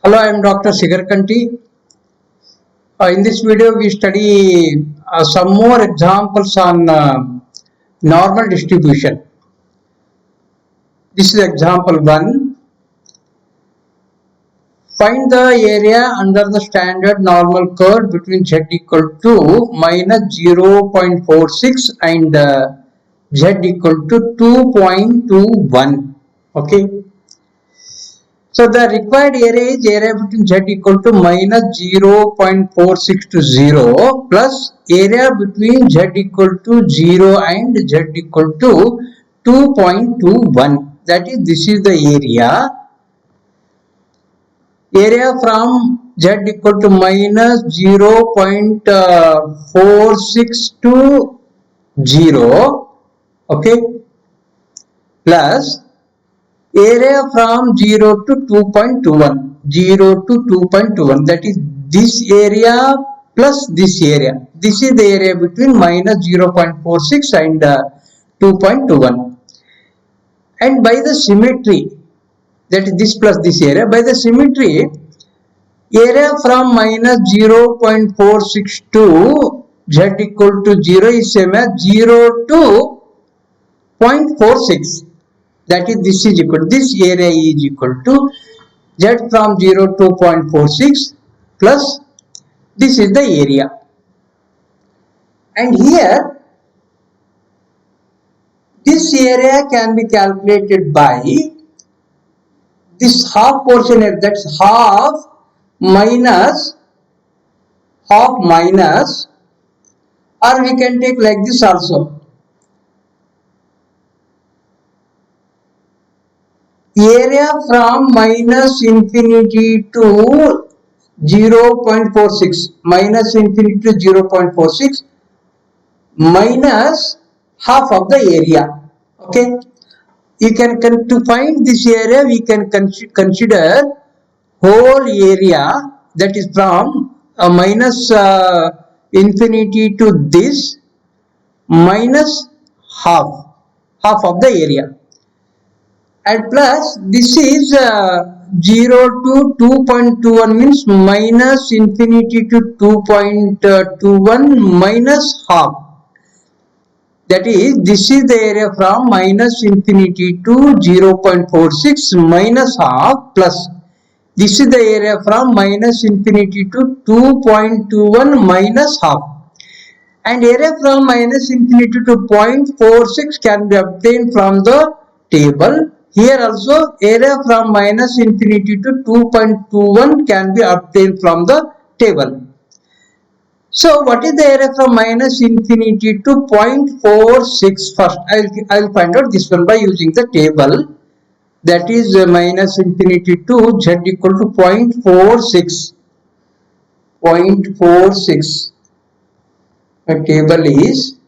Hello, I am Dr. Sigarkanti. In this video, we study some more examples on normal distribution. This is example 1. Find the area under the standard normal curve between z equal to minus 0.46 and z equal to 2.21. Okay. So the required area is area between z equal to minus 0.46 to 0 plus area between z equal to 0 and z equal to 2.21. That is, this is the area. Area from z equal to minus 0.46 to 0, okay, plus area from 0 to 2.21, 0 to 2.21, that is this area plus this area. This is the area between minus 0.46 and 2.21. And by the symmetry, that is this plus this area, by the symmetry, area from minus 0.46 to z equal to 0 is same as 0 to 0.46. That is, this is equal to, this area is equal to z from 0 to 0.46 plus this is the area. And here, this area can be calculated by this half portion here, that's half minus, or we can take like this also. Area from minus infinity to 0.46, minus infinity to 0.46 minus half of the area. Okay, you can to find this area, we can consider whole area, that is from minus infinity to this minus half of the area. And plus this is 0 to 2.21 means minus infinity to 2.21 minus half. That is, this is the area from minus infinity to 0.46 minus half plus this is the area from minus infinity to 2.21 minus half. And area from minus infinity to 0.46 can be obtained from the table. Here also area from minus infinity to 2.21 can be obtained from the table. So what is the area from minus infinity to 0.46? First I'll find out this one by using the table. That is minus infinity to z equal to 0.46. 0.46. The table is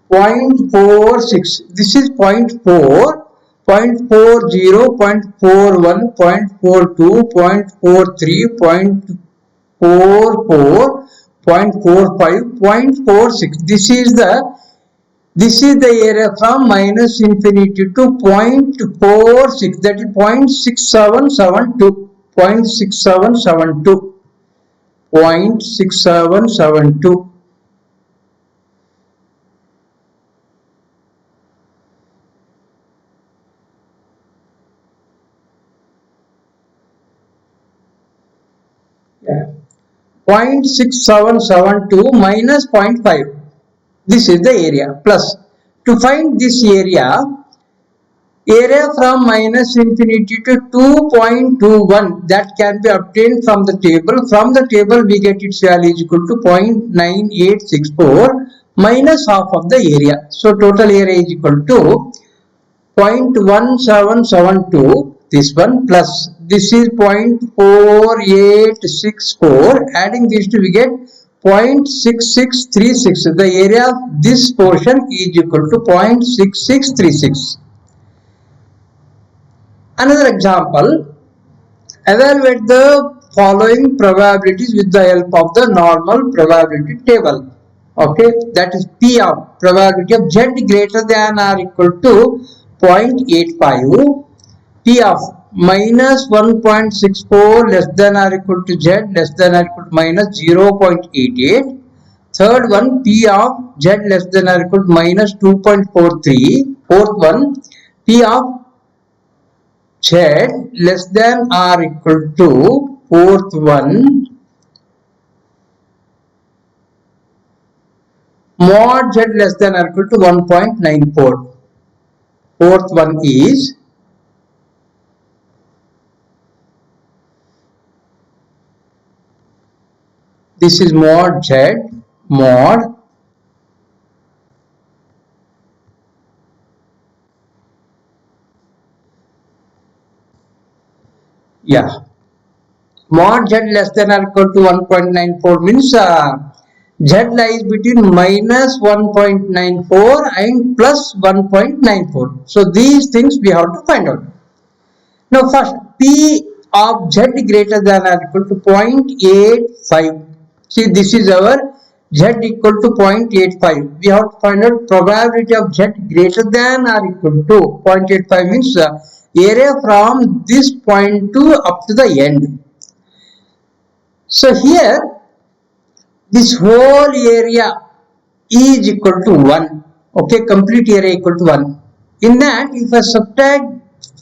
0.46. This is 0.4, 0.40, 0.41, 0.42, 0.43, 0.44, 0.45, 0.46. This is the area from minus infinity to 0.46. That is 0.6772. 0.6772. 0.6772. Yeah. 0.6772 minus 0.5. This is the area. Plus, to find this area from minus infinity to 2.21, that can be obtained from the table. From the table, we get its value is equal to 0.9864 minus half of the area. So, total area is equal to 0.1772, this one, plus this is 0.4864. Adding these two, we get 0.6636. The area of this portion is equal to 0.6636. Another example, evaluate the following probabilities with the help of the normal probability table. Okay, that is P of probability of Z greater than or equal to 0.85, P of minus 1.64 less than or equal to Z less than or equal to minus 0.88. Third one, P of Z less than or equal to minus 2.43. Fourth one, P of Z less than or equal to, fourth one, mod Z less than or equal to 1.94. Fourth one is this is mod Z, mod mod Z less than or equal to 1.94 means Z lies between minus 1.94 and plus 1.94. So these things we have to find out. Now first, P of Z greater than or equal to 0.85. See, this is our Z equal to 0.85. We have to find out probability of Z greater than or equal to 0.85 means area from this point to up to the end. So here this whole area is equal to 1. Okay, complete area equal to 1. In that, if I subtract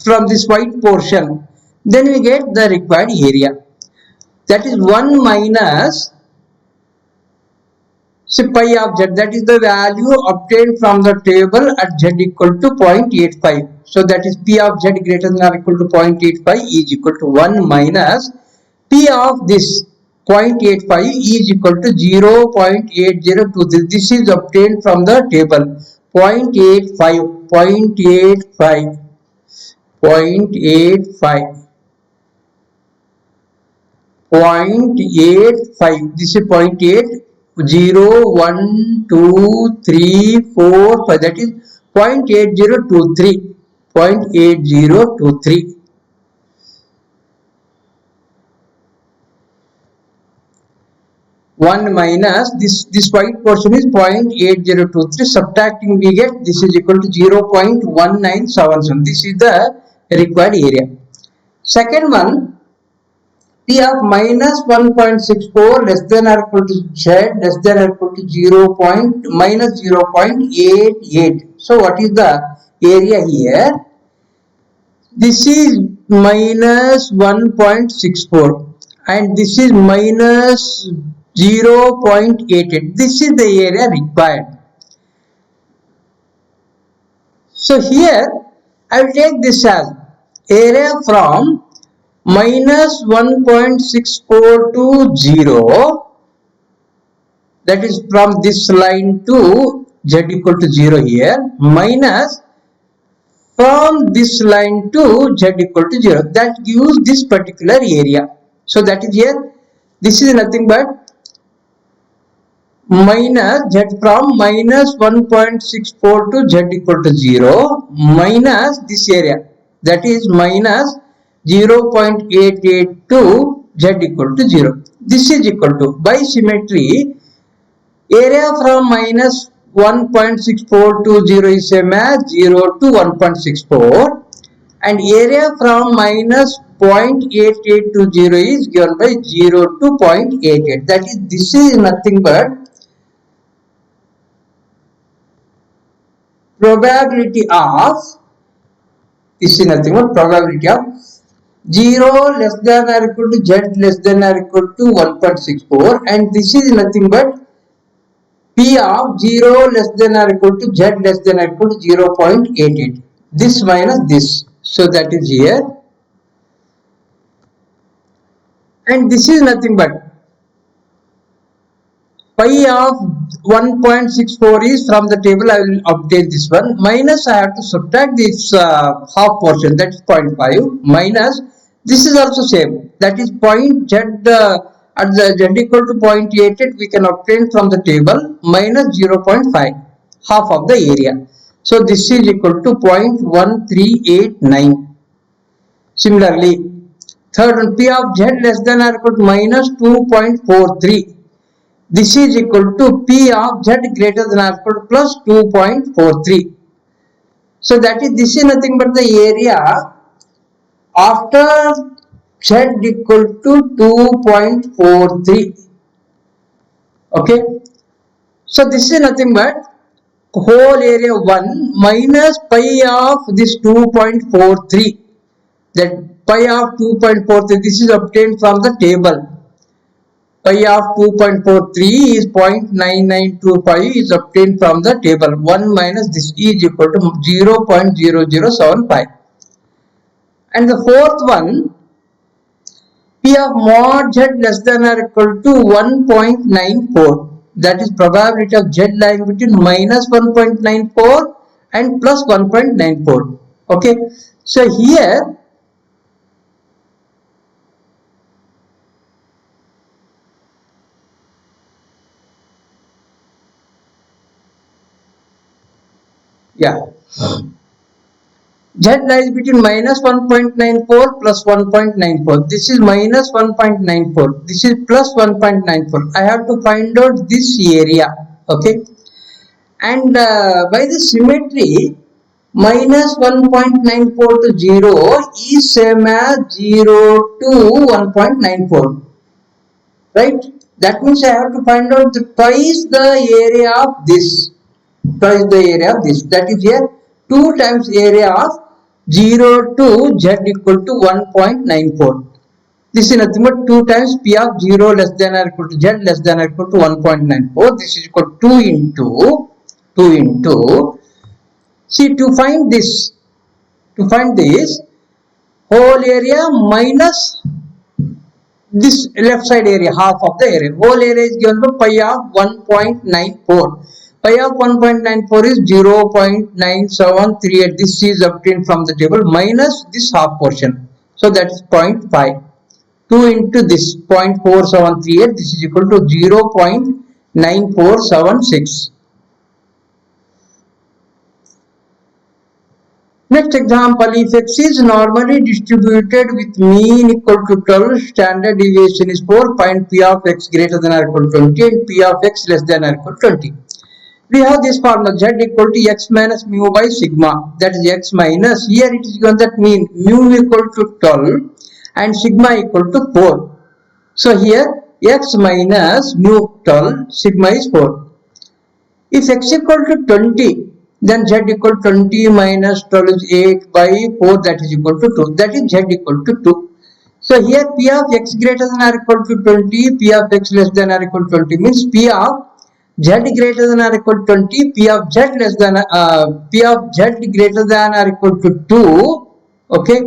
from this white portion, then we get the required area. That is 1 minus pi of Z. That is the value obtained from the table at Z equal to 0.85. So that is P of Z greater than or equal to 0.85 is equal to 1 minus P of this 0.85 is equal to 0.8023. This is obtained from the table. 0.85, 0.85, 0.85, 0.85. This is 0.8, 0, 1, 2, 3, 4, 5. That is 0.8023. 0.8023. 1 minus this white portion is 0.8023. Subtracting we get this is equal to 0.1977. This is the required area. Second one, P of minus 1.64 less than or equal to Z less than or equal to minus 0.88. So what is the area here? This is minus 1.64 and this is minus 0.88. This is the area required. So here I will take this as area from minus 1.64 to 0, that is from this line to Z equal to 0 here, minus from this line to Z equal to 0. That gives this particular area. So that is here. This is nothing but minus Z from minus 1.64 to Z equal to 0 minus this area, that is minus 0.88 to Z equal to 0. This is equal to, by symmetry, area from minus 1.64 to 0 is same as 0 to 1.64 and area from minus 0.88 to 0 is given by 0 to 0.88. That is, this is nothing but probability of, this is nothing but probability of 0 less than or equal to Z less than or equal to 1.64 and this is nothing but P of 0 less than or equal to Z less than or equal to 0.88. This minus this. So that is here. And this is nothing but pi of 1.64 is from the table. I will update this one. Minus I have to subtract this half portion, that is 0.5 minus this is also same, that is point Z at the Z equal to 0.88 we can obtain from the table minus 0.5, half of the area. So this is equal to 0.1389. Similarly, third one, P of Z less than or equal to minus 2.43. This is equal to P of Z greater than or equal to plus 2.43. So that is, this is nothing but the area after Z equal to 2.43. Okay. So this is nothing but whole area 1 minus pi of this 2.43. That pi of 2.43, this is obtained from the table. Pi of 2.43 is 0.9925 is obtained from the table. 1 minus this is equal to 0.0075. And the fourth one, P of mod Z less than or equal to 1.94. That is probability of Z lying between minus 1.94 and plus 1.94. Okay. So here, yeah, Z lies between minus 1.94 plus 1.94. This is minus 1.94. This is plus 1.94. I have to find out this area. Okay. And by the symmetry, minus 1.94 to 0 is same as 0 to 1.94. Right? That means I have to find out twice the area of this. Twice the area of this. That is here 2 times area of 0 to Z equal to 1.94. This is nothing but 2 times P of 0 less than or equal to Z less than or equal to 1.94. This is equal to 2 into, see, to find this whole area minus this left side area, half of the area. Whole area is given by pi of 1.94. Pi of 1.94 is 0.9738. This is obtained from the table minus this half portion. So that is 0.5. 2 into this 0.4738. This is equal to 0.9476. Next example, if x is normally distributed with mean equal to 12, standard deviation is 4, find P of x greater than or equal to 20 and P of x less than or equal to 20. We have this formula Z equal to x minus mu by sigma, that is x minus, here it is given that mean mu equal to 12 and sigma equal to 4. So here x minus mu 12, sigma is 4. If x equal to 20, then Z equal to 20 minus 12 is 8 by 4, that is equal to 2. That is Z equal to 2. So here P of x greater than or equal to 20, P of x less than or equal to 20 means P of Z greater than or equal to 20, P of Z less than P of Z greater than or equal to 2, okay,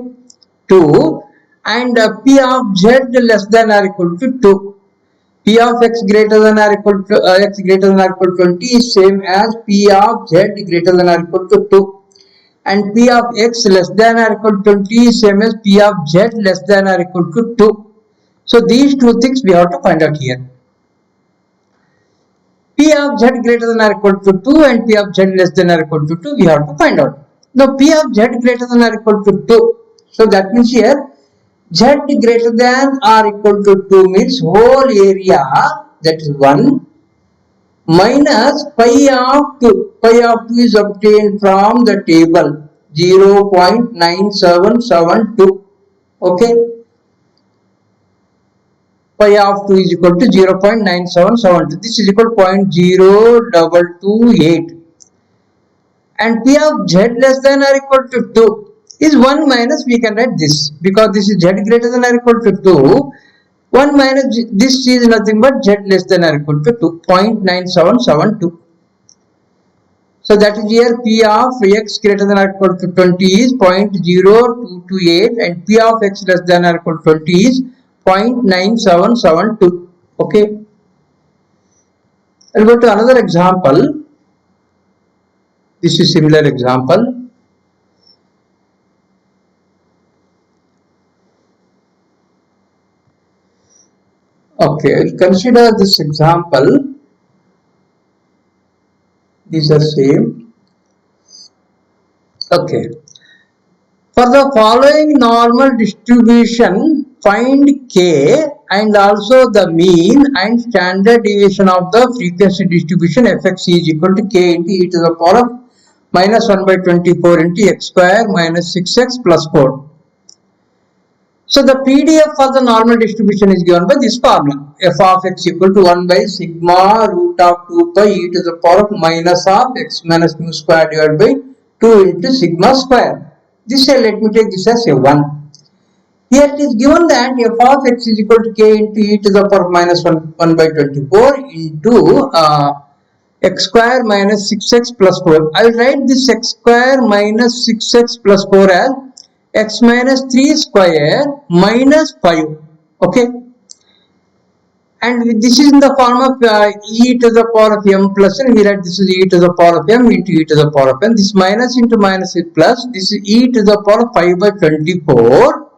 2, and P of Z less than or equal to 2. P of x greater than or equal to x greater than or equal to 20 is same as P of Z greater than or equal to 2, and P of x less than or equal to 20 is same as P of Z less than or equal to 2. So these two things we have to find out here. P of Z greater than or equal to 2 and P of Z less than or equal to 2 we have to find out. Now P of Z greater than or equal to 2. So that means here Z greater than or equal to 2 means whole area, that is 1, minus pi of 2. Pi of 2 is obtained from the table 0.9772. Okay. Pi of 2 is equal to 0.9772. This is equal to 0.0228. And P of Z less than or equal to 2 is 1 minus, we can write this because this is Z greater than or equal to 2. 1 minus this is nothing but Z less than or equal to 2, 0.9772. So that is here P of x greater than or equal to 20 is 0.0228 and P of x less than or equal to 20 is 0.9772. Okay. I'll go to another example. This is similar example. Okay, consider this example. These are same. Okay. For the following normal distribution find k and also the mean and standard deviation of the frequency distribution fx is equal to k into e to the power of minus 1 by 24 into x square minus 6x plus 4. So the PDF for the normal distribution is given by this formula. F of x equal to 1 by sigma root of 2 pi e to the power of minus of x minus mu square divided by 2 into sigma square. This let me take this as a 1. Here it is given that f of x is equal to k into e to the power of minus 1 by 24 into x square minus 6x plus 4. I will write this x square minus 6x plus 4 as x minus 3 square minus 5. Okay. And this is in the form of e to the power of m plus n. We write this is e to the power of m into e to the power of n. This minus into minus is plus. This is e to the power of 5 by 24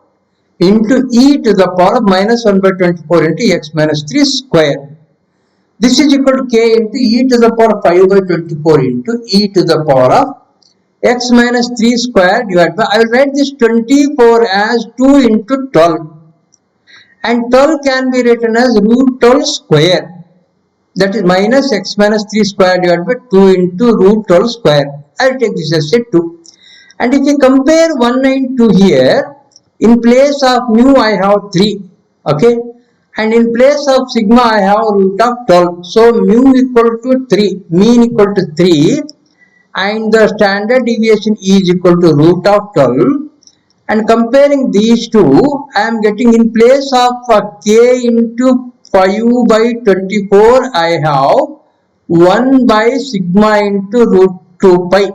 into e to the power of minus 1 by 24 into x minus 3 square. This is equal to k into e to the power of 5 by 24 into e to the power of x minus 3 square divided by, I will write this 24 as 2 into 12. And 12 can be written as root 12 square. That is minus x minus 3 square divided by 2 into root 12 square. I will take this as a 2. And if you compare 1 and 2 here, in place of mu I have 3. Okay. And in place of sigma I have root of 12. So mu equal to 3, mean equal to 3. And the standard deviation is equal to root of 12. And comparing these two, I am getting in place of k into 5 by 24, I have 1 by sigma into root 2 pi.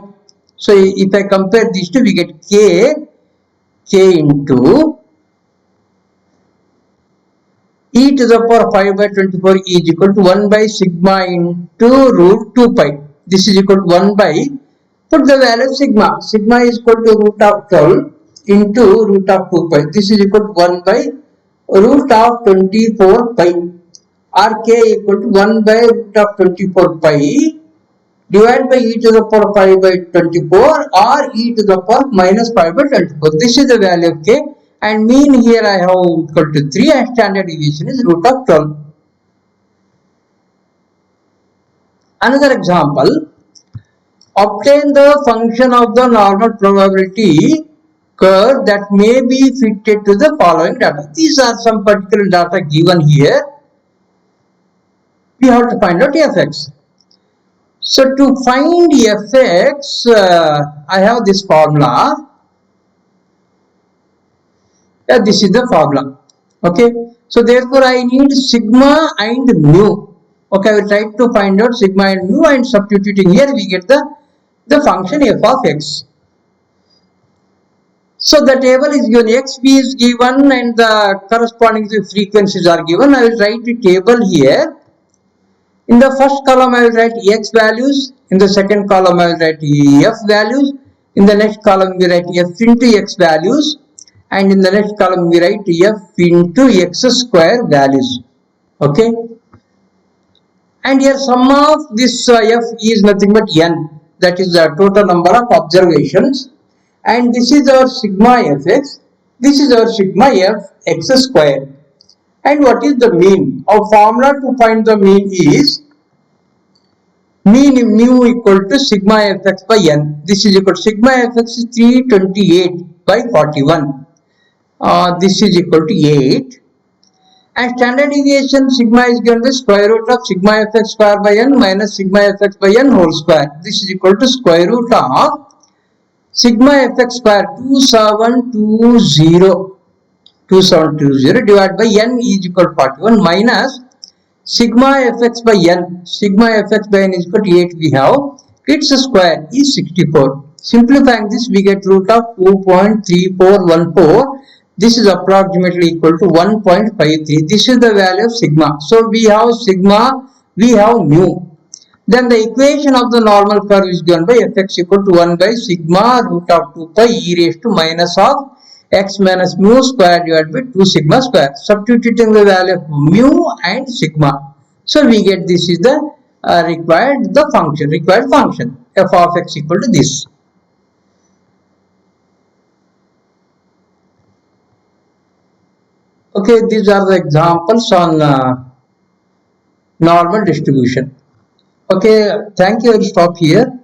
So if I compare these two, we get k into e to the power 5 by 24 is equal to 1 by sigma into root 2 pi. This is equal to 1 by, put the value of sigma. Sigma is equal to root of 12 into root of 2 pi. This is equal to 1 by root of 24 pi. Or k equal to 1 by root of 24 pi divided by e to the power 5 by 24 or e to the power minus 5 by 24. This is the value of k. And mean here I have equal to 3 and standard deviation is root of 12. Another example, obtain the function of the normal probability curve that may be fitted to the following data. These are some particular data given here. We have to find out fx. So to find fx, I have this formula. This is the formula. Okay. So therefore I need sigma and mu. Okay, I will try to find out sigma and mu, and substituting here we get the function f of x. So the table is given, xb is given and the corresponding frequencies are given. I will write the table here. In the first column I will write x values, in the second column I will write f values, in the next column we write f into x values, and in the next column we write f into x square values. Okay. And here sum of this f is nothing but n, that is the total number of observations, and this is our sigma fx, this is our sigma f x square. And what is the mean? Our formula to find the mean is mean mu equal to sigma fx by n. This is equal to sigma fx is 328 by 41. This is equal to 8. And standard deviation sigma is given by square root of sigma fx square by n minus sigma fx by n whole square. This is equal to square root of sigma fx square 2720 divided by n is equal to 41 minus sigma fx by n. Sigma fx by n is equal to 8 we have. Its square is 64. Simplifying this we get root of 2.3414. This is approximately equal to 1.53. This is the value of sigma. So we have sigma, we have mu. Then the equation of the normal curve is given by fx equal to 1 by sigma root of 2 pi e raised to minus of x minus mu square divided by 2 sigma square. Substituting the value of mu and sigma. So we get this is the required function f of x equal to this. Okay, these are the examples on normal distribution. Okay, thank you. I'll stop here.